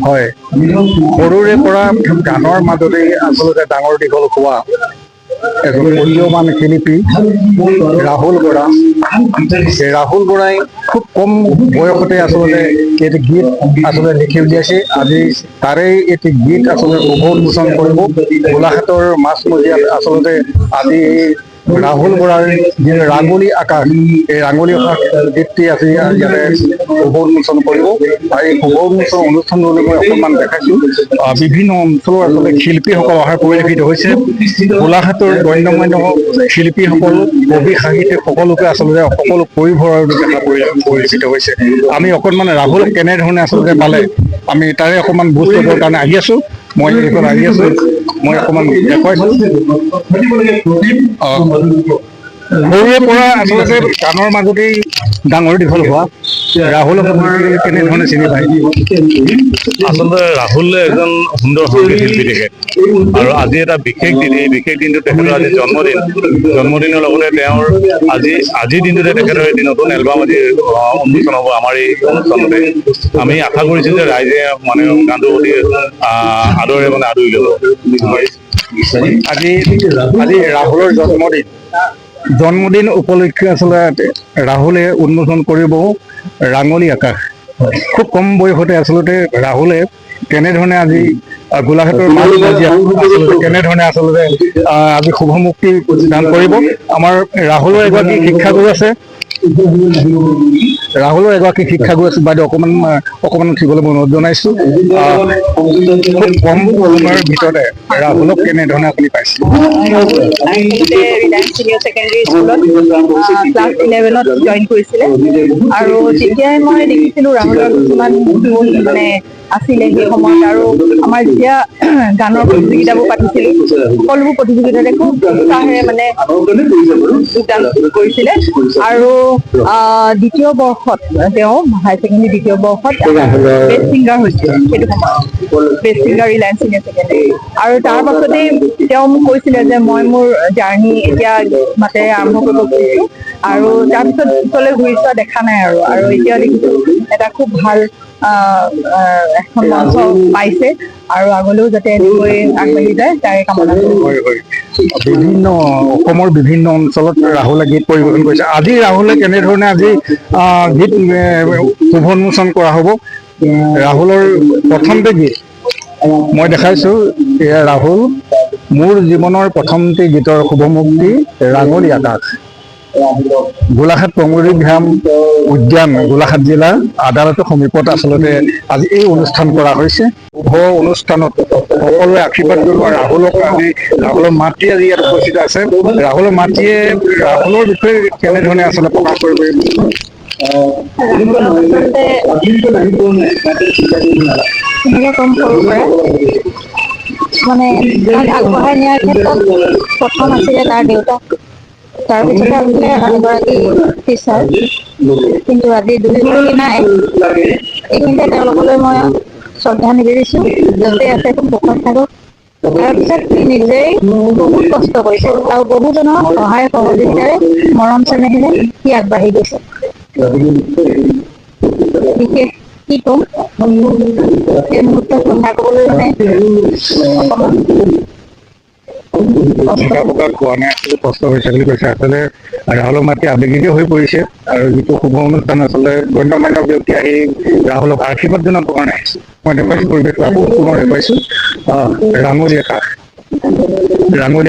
হয়, সৰুৰে পৰা গানৰ মাজতেই আচলতে ডাঙৰ দীঘল হোৱা এজন উদীয়মান শিল্পী ৰাহুল বৰা। এই ৰাহুল বৰাই খুব কম বয়সতে আচলতে এটি গীত আচলতে লিখি উলিয়াইছে। আজি তাৰেই এটি গীত আচলতে শুভ উন্মোচন কৰিব গোলাঘাটৰ মাজমজিয়াত। আচলতে আজি এই ৰাহুল বৰাৰ যি ৰাঙলী আকাশ, এই ৰাঙলী আকাশ গীতটি আজি ইয়াতে শুভ উন্মোচন কৰিব। আৰু এই শুভ উন্মোচন অনুষ্ঠানলৈ মই অকণমান দেখাইছো বিভিন্ন অঞ্চলৰ আচলতে শিল্পীসকল অহাৰ পৰিলক্ষিত হৈছে। গোলাঘাটৰ গণ্য মান্য শিল্পীসকল, কবি, সাহিত্যিক সকলোকে আচলতে সকলো পৰিভৰৰ দেখা পৰিলক্ষিত হৈছে। আমি অকণমান ৰাহুল কেনেধৰণে আচলতে পালে আমি তাৰে অকণমান বুজ ল'বৰ কাৰণে আহি আছো। মই এইখন আহি আছো, মই অকণমান দেখুৱাইছো। সৰুৰে পৰা আচলতে গানৰ মাজতেই ডাঙৰ দীঘল হোৱা ৰাহুলক আপোনাৰ কেনেধৰণে চিনি পায়? আচলতে ৰাহুল এজন সুন্দৰ সংগীত শিল্পী তেখেত, আৰু আজি এটা বিশেষ দিন। এই বিশেষ দিনটো তেখেতৰ আজি জন্মদিন। জন্মদিনৰ লগতে তেওঁৰ আজিৰ দিনটোতে তেখেতৰ এটি নতুন এলবাম আজি উন্মোচন হ'ব আমাৰ এই অনুষ্ঠানতে। আমি আশা কৰিছো যে ৰাইজে মানে গানটোৰ প্ৰতি আদৰি ল'ব। আজি ৰাহুলৰ জন্মদিন উপলক্ষে আচলতে ৰাহুলে উন্মোচন কৰিব ৰাঙলী আকাশ। খুব কম বয়সতে আচলতে ৰাহুলে কেনেধৰণে আজি গোলাঘাটৰ মাজমজিয়াত আচলতে কেনেধৰণে আচলতে আজি শুভমুক্তি দান কৰিব। আমাৰ ৰাহুলৰ এগৰাকী শিক্ষাগুৰু আছে, বাইদেউ অকণমান উঠিবলৈ মই অনুৰোধ জনাইছো। খুব কম সময়ৰ ভিতৰতে ৰাহুলক কেনেধৰণে আপুনি পাইছে? ৰিলায়েন্স ছিনিয়ৰ ছেকেণ্ডেৰী স্কুলত ক্লাছ 11ত জইন কৰিছিলে, আৰু তেতিয়াই মই দেখিছিলো ৰাহুলৰ কিছুমান মানে আছিলে সেই সময়ত। আৰু আমাৰ যেতিয়া গানৰ প্ৰতিযোগিতাবোৰ পাতিছিল, সকলোবোৰ প্ৰতিযোগিতাতে খুব উৎসাহেৰে মানে যোগদান কৰিছিলে। আৰু দ্বিতীয় বৰ্ষত তেওঁ হায়াৰ ছেকেণ্ডেৰী দ্বিতীয় বৰ্ষত বেষ্ট ছিংগাৰ হৈছিল। সেইটো সময়ত best singer Reliance senior secondary. আৰু তাৰ পাছতেই তেওঁ মোক কৈছিলে যে মই মোৰ জাৰ্ণি এতিয়া মাতেৰে আৰম্ভ কৰিব খুজিছো, আৰু তাৰপিছত পিছলৈ ঘূৰি চোৱা দেখা নাই। আৰু এতিয়া দেখিছো এটা খুব ভাল এখন মঞ্চ পাইছে, আৰু আগলৈও যাতে এনেকৈ আগবাঢ়ি যায় তাৰে কামনা কৰোঁ। অসমৰ বিভিন্ন অঞ্চলত ৰাহুলে গীত পৰিৱেশন কৰিছে। আজি ৰাহুলে কেনেধৰণে আজি গীত শুভ উন্মোচন কৰা হ'ব? ৰাহুলৰ প্ৰথমটো গীত মই দেখাইছো। এয়া ৰাহুল, মোৰ জীৱনৰ প্ৰথমটি গীতৰ শুভমুক্তি ৰাঙলী আকাশ। গোলাঘাট প্ৰমোদীধাম উদ্যান, গোলাঘাট জিলাৰ আদালতৰ সমীপত আচলতে আজি এই অনুষ্ঠান কৰা হৈছে। শুভ অনুষ্ঠানত সকলোৱে আশীৰ্বাদ কৰিব। ৰাহুলক আজি ৰাহুলৰ মাতৃ আজি ইয়াত উপস্থিত আছে। ৰাহুলৰ মাতৃয়ে ৰাহুলৰ বিষয়ে কেনেধৰণে আচলতে প্ৰকাশ কৰিব? মানে তাক আগবঢ়াই নিয়াৰ ক্ষেত্ৰত প্ৰথম আছিলে তাৰ দেউতাক, তাৰপিছতে আছিলে এগৰাকী টিচাৰ, কিন্তু আজি দুয়োগৰাকী নাই। এইখিনিতে তেওঁলোকলৈ মই শ্ৰদ্ধা নিবেদিছো, য'তে আছে খুব সুখত থাকক। তাৰপিছত সি নিজেই বহুত কষ্ট কৰিছে, আৰু বহুজনৰ সহায় সহযোগিতাৰে মৰম চেনেহেৰে সি আগবাঢ়ি গৈছে। বিশেষ কি ক'ম, এই মুহূৰ্তত কথা ক'বলৈ মানে কষ্ট হৈছে বুলি কৈছে। আচলতে ৰাহুলৰ মাতৃ আৱেগিক হৈ পৰিছে, আৰু যিটো শুভ অনুষ্ঠান আচলতে গণ্য মান্য ব্যক্তি আহি ৰাহুলক আশীৰ্বাদ জনাবৰ কাৰণে মই দেখুৱাইছো পৰিৱেশটো আকৌ পুনৰ দেখুৱাইছো। ৰাঙলী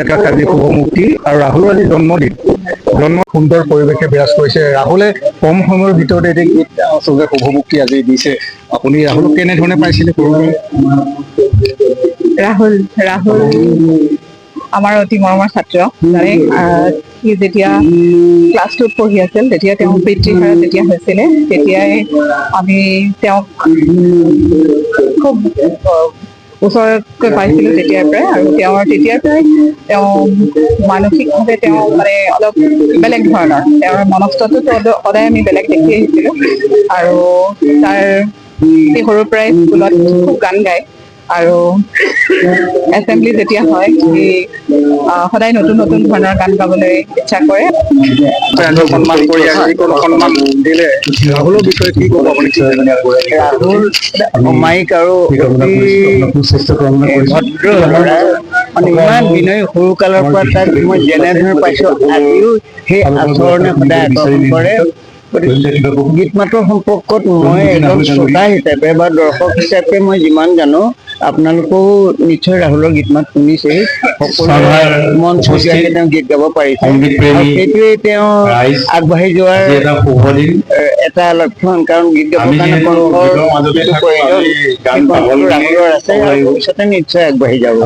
আকাশ আজি শুভমুক্তি, আৰু ৰাহুলৰ আজি জন্ম সুন্দৰ পৰিৱেশে বিৰাজ কৰিছে। ৰাহুলে কম সময়ৰ ভিতৰতে এটি গীত আচলতে শুভমুক্তি আজি দিছে। আপুনি ৰাহুলক কেনেধৰণে পাইছিলে? ৰাহুল আমাৰ অতি মৰমৰ ছাত্ৰ। সি যেতিয়া ক্লাছ 2ত পঢ়ি আছিল, তেতিয়া তেওঁৰ পিতৃহাৰা যেতিয়া হৈছিলে, তেতিয়াই আমি তেওঁক খুব ওচৰতকৈ পাইছিলো তেতিয়াৰ পৰাই। আৰু তেতিয়াৰ পৰাই তেওঁ মানসিকভাৱে তেওঁ মানে অলপ বেলেগ ধৰণৰ, তেওঁৰ মনস্তত্বটো সদায় আমি বেলেগ দেখি আহিছিলো। আৰু তাৰ সৰুৰ পৰাই স্কুলত খুব গান গায়, আৰু এছেম্বলি যেতিয়া হয় সি সদায় নতুন নতুন ধৰণৰ গান গাবলৈ ইচ্ছা কৰে। সন্মান কৰি যিকোনো সন্মান দিলে ৰাহুলৰ বিষয়ে কি ক'ব আপুনি? ৰাহুল অমায়িক আৰু ভদ্ৰ ল'ৰা, মানে ইমান বিনয়ী সৰু কালৰ পৰা তাক মই যেনেধৰণে পাইছো আজিও সেই আচৰণে সদায় আকৰ্ষণ কৰে। গীত মাতৰ সম্পৰ্কত মই এজন শ্ৰোতা হিচাপে বা দৰ্শক হিচাপে মই যিমান জানো, আপোনালোকেও নিশ্চয় ৰাহুলৰ গীত মাত শুনিছেই। সকলোৱে মঞ্চ জৰিয়তে তেওঁ গীত গাব পাৰিছে আৰু সেইটোৱে তেওঁ আগবাঢ়ি যোৱাৰ এটা লক্ষণ, কাৰণ গীত গাবৰ কাৰণে কণ্ঠৰ যিটো প্ৰয়োজন সেই কণ্ঠটো ৰাহুলৰ আছে আৰু ভৱিষ্যতে নিশ্চয় আগবাঢ়ি যাব।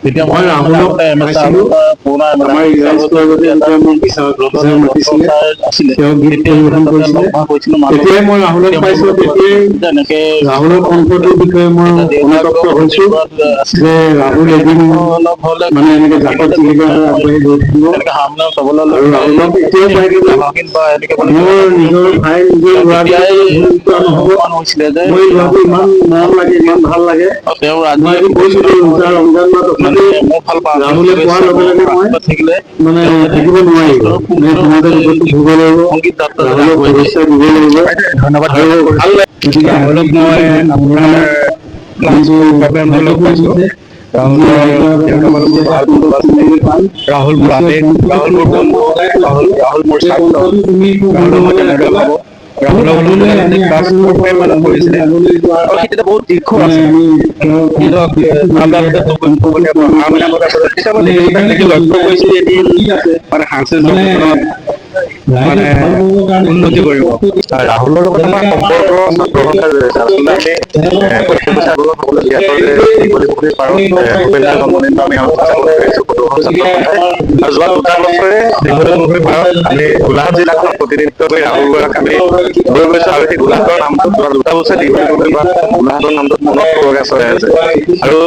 তেতিয়া মই ৰাহুলক পাইছিলোঁ পুৰণা আমাৰ ইংৰাজী ক্লাবতে যেতিয়া আমাক মাতিছিলে, তেওঁ গীত পৰিৱেশন কৰিছিলে। তেতিয়াই মই ৰাহুলক পাইছোঁ। তেতিয়াই ৰাহুলৰ কণ্ঠটোৰ বিষয়ে মই অনুতপ্ত হৈছোঁ যে ৰাহুল এদিন মানে এনেকে জাকত জিলিকা হৈ আগবাঢ়ি গৈ থাকিব। আৰু ৰাহুলক এতিয়াও পাই গ'লে মোৰ নিজৰ ভাই নিজৰ ল'ৰাটোৱে নহ'ব। মই ল'ৰাটো ইমান মৰম লাগে, ইমান ভাল লাগে। মই আজি কৈছিলোঁ ৰোজা ৰমজান মাহ ৰাহুলে কোৱাৰ লগে লগে মই মানে থাকিব নোৱাৰি, সমাজৰ বিপদটো ধুব লাগিব, ৰাহুলক শুভেচ্ছা দিব লাগিব। ধন্যবাদ আৰু ভাল লাগে। গতিকে ৰাহুলক মই আপোনাৰ ৰাহুল মোৰ আবেগ, ৰাহুল মোৰ বন্ধু, ৰাহুল মোৰ স্বাৰ্থ, ৰাহুলক মই তেনেদৰে ভাবোঁ। ৰাহুলক মানে ক্লাছ 4 মানে পঢ়িছিলে আৰু সি তেতিয়া বহুত দীৰ্ঘ আছিল। লক্ষ্য কৰিছিলোঁ এদিন মানে সাংস্কৃতিক মানে উন্নতি কৰিব। ৰাহুলৰ লগত আমাৰ সম্পৰ্ক যোৱা 2 বছৰে আমি গোলাঘাট জিলাখনত প্ৰতিনিধিত্ব কৰি ৰাহুল গৰাক আমি লৈ গৈছো আৰু সেই গোলাঘাটৰ নামটো যোৱা 2 বছৰ গোলাঘাটৰ নামটো মনত প্ৰকাশ হৈ আছে আৰু